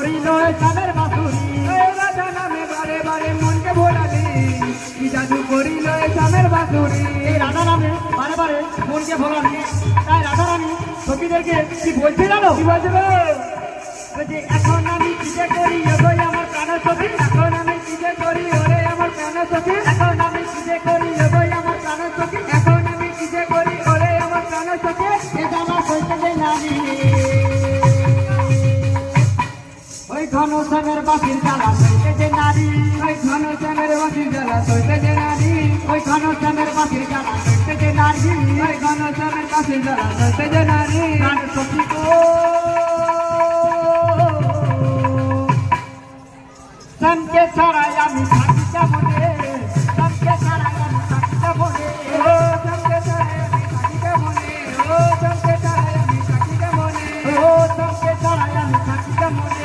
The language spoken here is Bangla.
করিল শ্যামের বাঁশুরি রাধা নামে বারে বারে মনকে ভোলালি কি জাদু করিল শ্যামের বাঁশুরি রাধা নামে বারে বারে মনকে ভোলালি তাই রাধা রানী সখীদেরকে কি বলছে জানো কি বলছে বলছে এখন আমি কিসে করি ওই আমার প্রাণ সখী এখন আমি কিসে করি ওরে আমার প্রাণ সখী এখন আমি কিসে করি ওই আমার প্রাণ সখী এখন আমি কিসে করি ওরে আমার প্রাণ সখী এটা আমার সইতে নারী ওই ঘন শ্যামের বাঁশির জ্বালা সইতে যে নারী ওই ঘন শ্যামের বাঁশির জ্বালা সইতে যে নারী ওই ঘন শ্যামের বাঁশির জ্বালা সইতে যে নারী ওই ঘন শ্যামের বাঁশির জ্বালা সইতে যে নারী প্রাণ সখী গো শ্যামকে ছাড়াই আমি